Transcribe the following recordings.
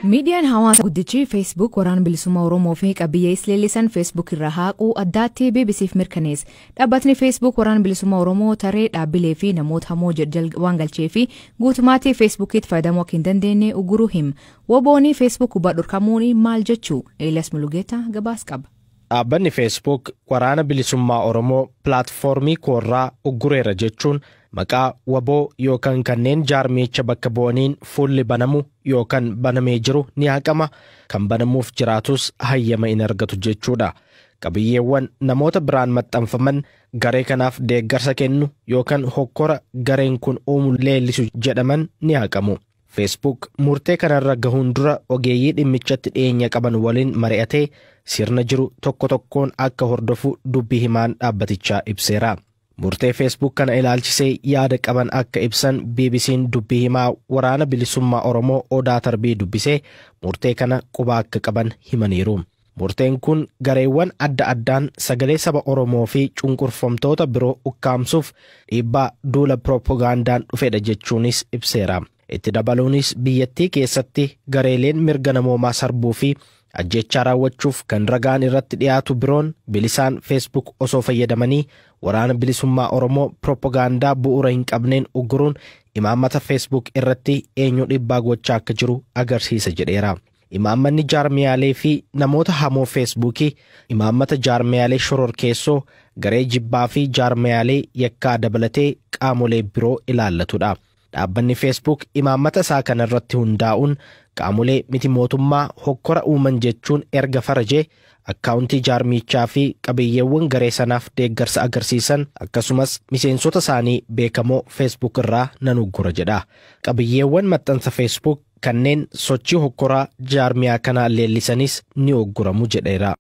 Miidiyaan hawaasa guddichi Facebook waraan bilisummaa Oromoo fi qabiyyee isleellisan Facebook irraa haaquu addaatti BBCf mirkaneesse. Dhaabbatni Facebook waraan bilisummaa Oromoo taree dhaabbilee fi namoota hamoo waan galchee fi guutummaatti Facebookitti fayyadamuu akka hin dandeenye uguruu hima. WBO'n Facebook dhorkamuun maal jechuu? Elias Mulugeeta gabaas qaba. Dhaabbanni Facebook waraana bilisummaa Oromoo pilaatfoormii koorraa ugureera jechuun maqaa WBO yookaan kanneen jaarmicha bakka bu'aniin fuulli banamu yookaan banamee jiru ni haqama, kan banamuuf jiraatus hayyama in argatu jechuudha. Qabiyyeewwan namoota biraan maxxanfaman garee kanaaf deeggarsa kennu yookaan hokkora gareen kun uumu leellisu jedhaman ni haqamu. Facebook murtee kanarra gahuun dura ogeeyyii dhimmichatti dhiyeenya qaban waliin mari'atee sirna jiru tokko tokkoon akka hordofu dubbii himaan dhaabbatichaa ibseera. Murtee Facebook kana ilaalchisee yaada qaban akka ibsan BBC'n dubbii himaa waraana bilisummaa Oromoo Odaa Tarbii dubbisee murtee kana quba akka qaban himaniiru. Murteen kun gareewwan adda addaan sagalee saba Oromoo fi cunqurfamtoota biroo ukkaamsuuf dhiibbaa duula propagandaan dhufedha jechuunis ibseera. Itti dabaluunis biyyattii keessatti gareeleen mirga namoomaa sarbuu fi ajjechaa raawwachuuf kan ragaan irratti dhiyaatu biroon bilisaan Facebook osoo fayyadamanii waraana bilisummaa Oromoo propagandaa bu'uura hin qabneen uguruun imaammata Facebook irratti eenyu dhiibbaa gochaa akka jiru agarsiisa jedheera. Imaammanni jaarmiyaalee fi namoota hamoo Facebookii imaammata jaarmiyaalee shororkeessoo garee jibbaa fi jaarmiyaalee yakkaa dabalatee qaamolee biroo ilaallatudha. Dhaabbanni Facebook imaammata isaa kanarratti hundaa'uun qaamolee miti mootummaa hokkora uuman jechuun erga farajee akkaawuntii jaarmichaa fi qabiyyeewwan garee sanaaf deeggarsa agarsiisan akkasumas miseensota isaanii beekamoo Facebook irraa nan uggura jedha. Qabiyyeewwan maxxansa Facebook kanneen sochii hokkoraa jaarmiyaa kanaa leellisanis ni ugguramu jedheera.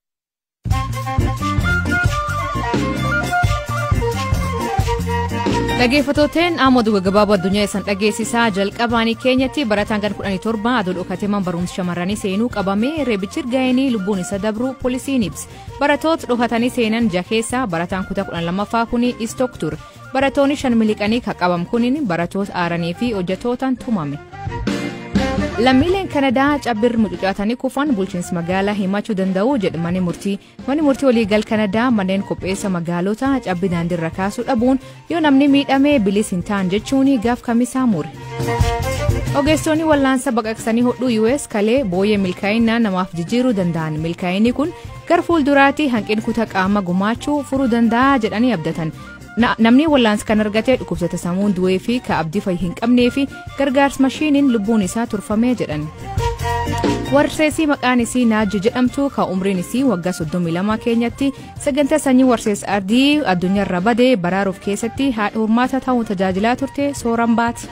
Dhaggeeffattoonni Amooduu gabaabaa addunyaa isaan dhageessisaa jalqabaanii keenyatti barataan gan 17 aduu dhokateeman barumsa shamarranii seenuu qabamee reebichi gaa'inii lubbuun isa dabru poolisiin ibsa. Barattoota dhokatanii seenan jakeessa barataan kutaa 12ffaa kuni istook ture. Barattoonni 5 miliqanii qabam kunin barattoota aaranii fi hojjettootaan tumame. Lammiileen Kanadaa cabbir mucucaatanii kufan bulchiinsa magaalaa himachuu danda'u jedha manni murtii. Manni murtii waliigal Kanadaa manneen qopheessa magaalota cabbii daandiirra kaasuu dhabuun yoo namni miidhamee bilis hin ta'an jechuun gaaf kamisaa mure. Ogeessonni wallaansa baqaqsanii hodhuu US kalee booyyee milkaa'inaa namaaf jijjiiruu danda'an. Milkaa'inni kun gar fuulduraatti hanqina kutaa qaama gumaachuu furuu danda'a jedhanii abdatan. Namni wallaansa kan argatee dhukkubsata sammuun du'ee fi ka abdii fayyi hin qabnee fi gargaarsa mashiiniin lubbuun isaa turfamee jedhan. Warseesii maqaan isii Naajji jedhamtu ka umriin isii waggaa 32 keenyatti sagantaa sanyii warsees ardii addunyaarra badee baraaruuf keessatti haadha hormaata ta'uun tajaajilaa turte sooran baati.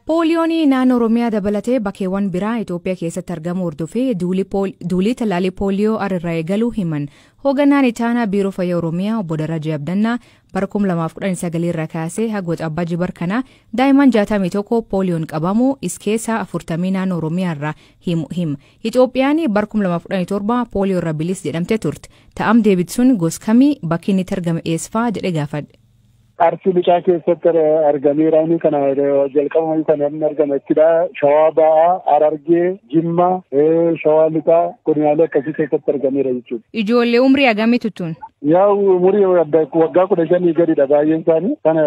Pooliyoonii naannoo Oromiyaa dabalatee bakkeewwan biraa Itoophiyaa keessatti argamu hordofee duulii tallaalii pooliyoo irraa eegaluu himan. Hooganaan itaanaa biiroo fayyaa Oromiyaa obbo Darajaa Abdannaa bara 2019 irraa kaasee haga waxabajjii jibar kana daa'imman 61 pooliyoon qabamu iskeessa 40 naannoo Oromiyaa irraa hima. Itoophiyaan bara 2017 pooliyoo irraa bilis jedhamte turte. Ta'am deebitsuun goskamii bakki inni argame eessfaa jedhe gaafadhe. Arsii lixaa keessatti argameeraanii kana jalqabamanii kan inni argamettidha. Shawaa Ba'aa, Harargee, Jimmaa, Shawaa Lixaa godinaalee akkasii keessatti argameera jechuudha. Ijoollee umrii hagamii tuttuun? Yaa umurii waggaa 15 gadidha baay'een isaanii kana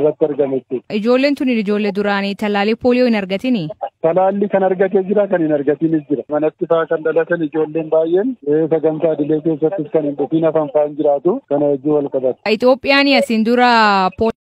irratti argametti. Ijoolleen tun ijoollee duraanii tallaalii pooliyoo hin argatini? Talaalli kan argatee jira kan hin argatinis jira. Manatti fa'aa kan dhalatan ijoolleen baay'een sagantaa idilee keessattis kan hin dhufiin hafan fa'aan jiraatu kana wajjin wal qabata. Itoophiyaan asiin dura